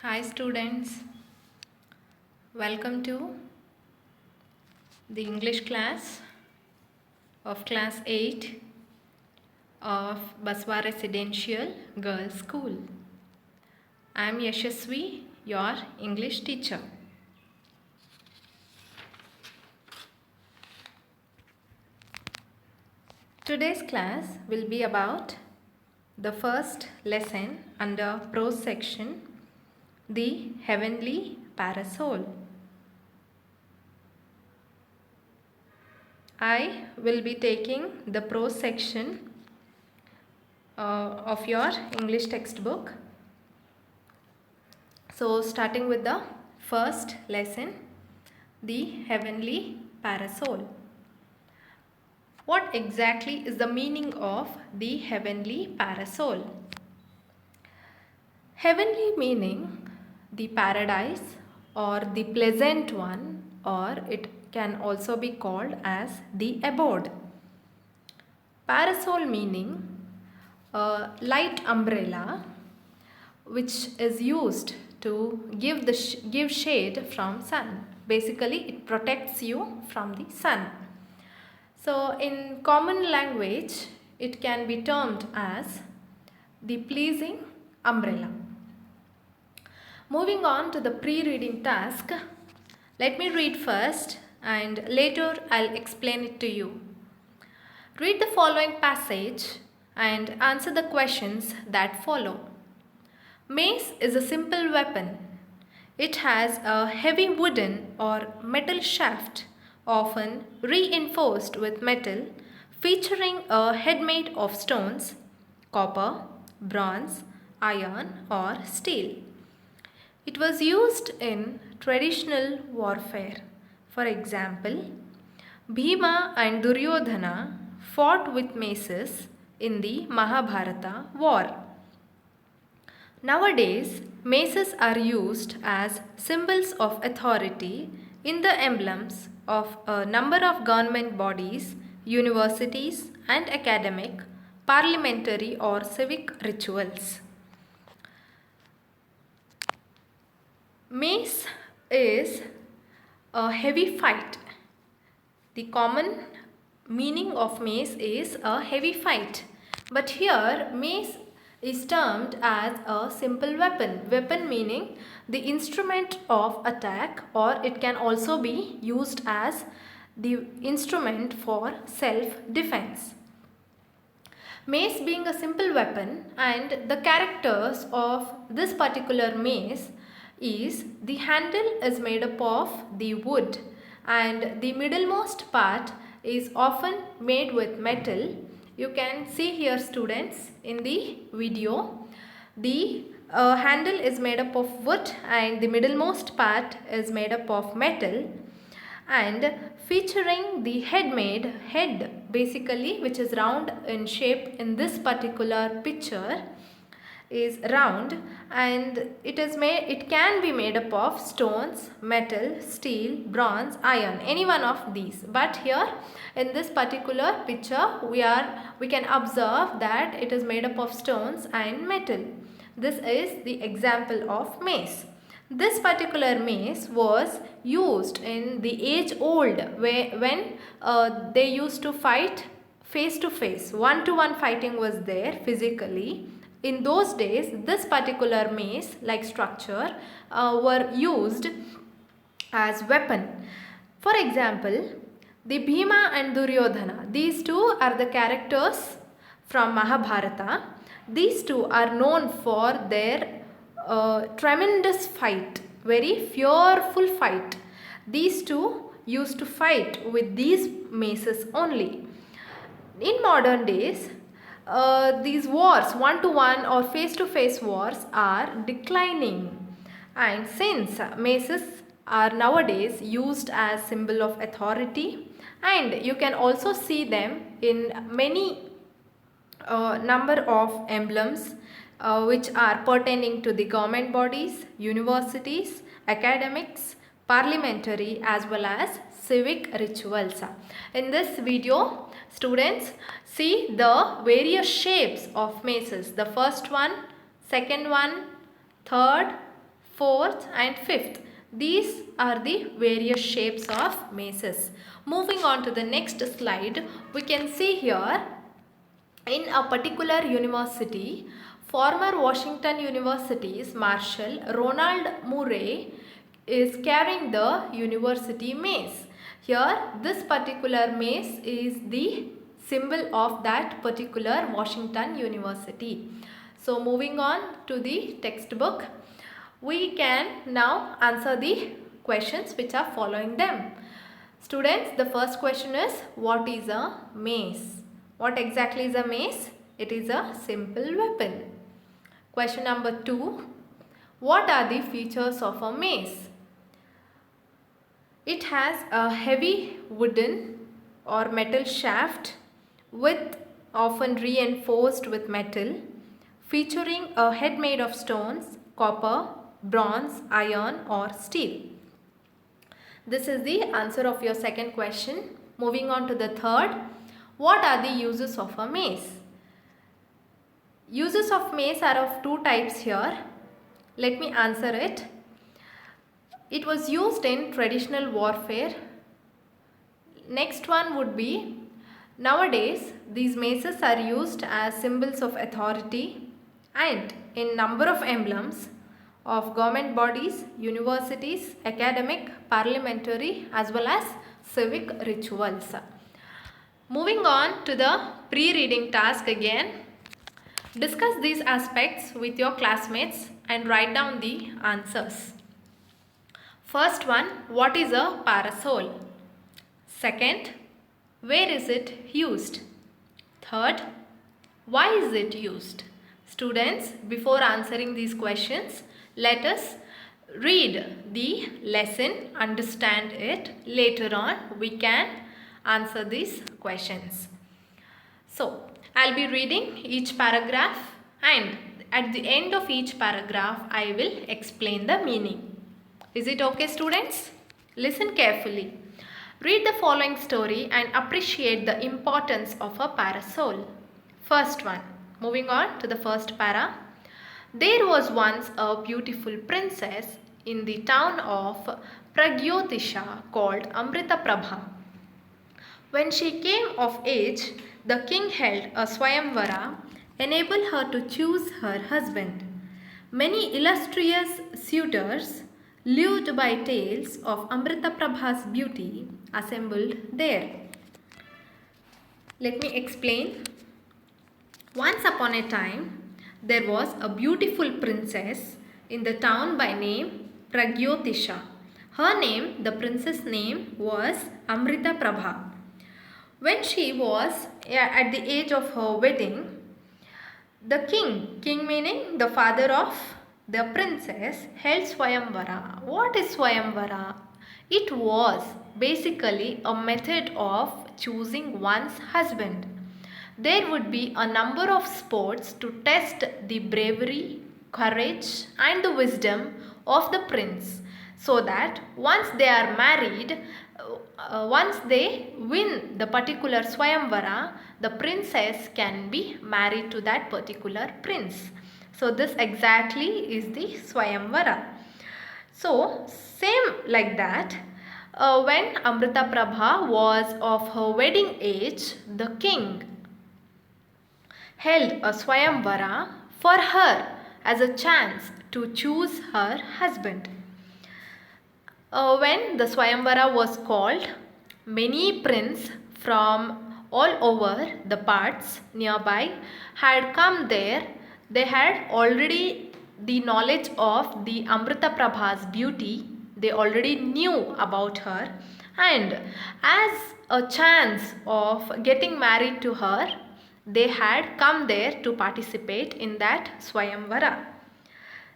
Hi students, welcome to the English class of class 8 of Baswa Residential Girls School. I am Yashasvi, your English teacher. Today's class will be about the first lesson under prose section, the heavenly parasol. I will be taking the prose section of your English textbook. So starting with the first lesson, the heavenly parasol. What exactly is the meaning of the heavenly parasol? Heavenly meaning the paradise or the pleasant one, or it can also be called as the abode. Parasol meaning a light umbrella which is used to give shade from sun. Basically it protects you from the sun. So in common language it can be termed as the pleasing umbrella. Moving on to the pre-reading task, let me read first and later I'll explain it to you. Read the following passage and answer the questions that follow. Mace is a simple weapon. It has a heavy wooden or metal shaft, often reinforced with metal, featuring a head made of stones, copper, bronze, iron, or steel. It was used in traditional warfare. For example, Bhima and Duryodhana fought with maces in the Mahabharata war. Nowadays, maces are used as symbols of authority in the emblems of a number of government bodies, universities, and academic, parliamentary, or civic rituals. Mace is a heavy fight. The common meaning of mace is a heavy fight. But here mace is termed as a simple weapon. Weapon meaning the instrument of attack, or it can also be used as the instrument for self-defense. Mace being a simple weapon, and the characters of this particular mace is the handle is made up of the wood and the middlemost part is often made with metal. You can see here students in the video, the handle is made up of wood and the middlemost part is made up of metal, and featuring the head basically, which is round in shape in this particular picture, is round, and it can be made up of stones, metal, steel, bronze, iron, any one of these. But here in this particular picture we can observe that it is made up of stones and metal. This is the example of mace. This particular mace was used in the age old when they used to fight face to face. One-to-one fighting was there physically. In those days, this particular mace like structure were used as weapon. For example, the Bhima and Duryodhana, these two are the characters from Mahabharata. These two are known for their tremendous fight, very fearful fight. These two used to fight with these maces only. In modern days, these wars, one-to-one or face-to-face wars, are declining, and since maces are nowadays used as symbol of authority, and you can also see them in many number of emblems which are pertaining to the government bodies, universities, academics, parliamentary, as well as civic rituals. In this video, students, see the various shapes of maces. The first one, second one, third, fourth and fifth. These are the various shapes of maces. Moving on to the next slide, we can see here in a particular university, former Washington University's Marshal Ronald Murray is carrying the university mace. Here, this particular mace is the symbol of that particular Washington University. So, moving on to the textbook, we can now answer the questions which are following them. Students, the first question is, what is a mace? What exactly is a mace? It is a simple weapon. Question number 2. What are the features of a mace? It has a heavy wooden or metal shaft with often reinforced with metal, featuring a head made of stones, copper, bronze, iron or steel. This is the answer of your second question. Moving on to the third. What are the uses of a mace? Uses of mace are of two types here. Let me answer it. It was used in traditional warfare. Next one would be, nowadays these maces are used as symbols of authority and in number of emblems of government bodies, universities, academic, parliamentary as well as civic rituals. Moving on to the pre-reading task again. Discuss these aspects with your classmates and write down the answers. First one, what is a parasol? Second, where is it used? Third, why is it used? Students, before answering these questions, let us read the lesson, understand it. Later on, we can answer these questions. So, I'll be reading each paragraph and at the end of each paragraph, I will explain the meaning. Is it okay, students? Listen carefully. Read the following story and appreciate the importance of a parasol. First one. Moving on to the first para. There was once a beautiful princess in the town of Pragyotisha called Amrita Prabha. When she came of age, the king held a Swayamvara, enabled her to choose her husband. Many illustrious suitors, lured by tales of Amrita Prabha's beauty, assembled there. Let me explain. Once upon a time, there was a beautiful princess in the town by name Pragyotisha. Her name, the princess' name, was Amrita Prabha. When she was at the age of her wedding, the king meaning the father of the princess, held Swayamvara. What is Swayamvara? It was basically a method of choosing one's husband. There would be a number of sports to test the bravery, courage and the wisdom of the prince, so that once they are married, once they win the particular Swayamvara, the princess can be married to that particular prince. So this exactly is the Swayamvara. So same like that, when Amrita Prabha was of her wedding age, the king held a Swayamvara for her as a chance to choose her husband. When the Swayamvara was called, many princes from all over the parts nearby had come there. They had already the knowledge of the Amrita Prabha's beauty. They already knew about her, and as a chance of getting married to her, they had come there to participate in that Swayamvara.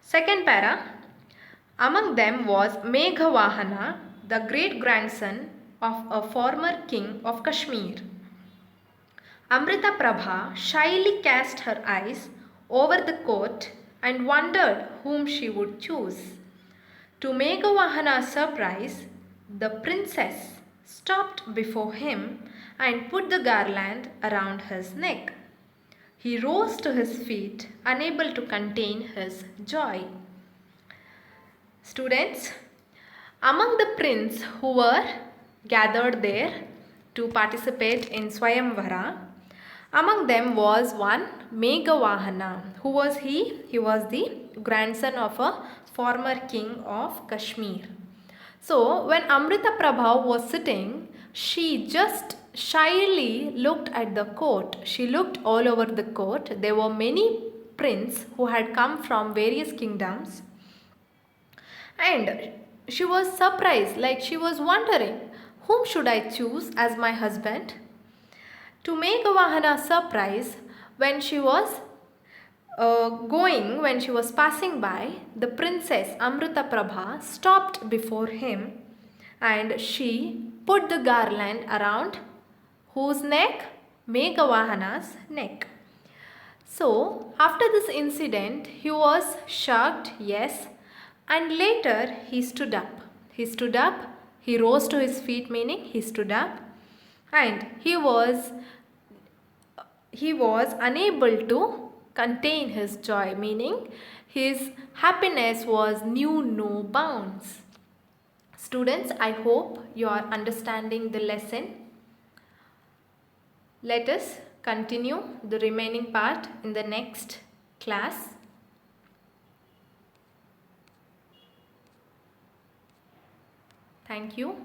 Second para. Among them was Meghavahana, the great grandson of a former king of Kashmir. Amrita Prabha shyly cast her eyes over the court and wondered whom she would choose. To Meghavahana's surprise, the princess stopped before him and put the garland around his neck. He rose to his feet, unable to contain his joy. Students, among the princes who were gathered there to participate in Swayamvara, among them was one Meghavahana. Who was he? He was the grandson of a former king of Kashmir. So when Amrita Prabha was sitting, she just shyly looked at the court. She looked all over the court. There were many princes who had come from various kingdoms, and she was surprised, like she was wondering, whom should I choose as my husband? To make Meghavahana surprise, when she was when she was passing by, the princess Amrita Prabha stopped before him and she put the garland around whose neck? Meghavahana's neck. So, after this incident, he was shocked, yes, and later he stood up. He stood up, he rose to his feet, meaning he stood up, and he was unable to contain his joy, meaning his happiness was knew no bounds. Students, I hope you are understanding the lesson. Let us continue the remaining part in the next class. Thank you.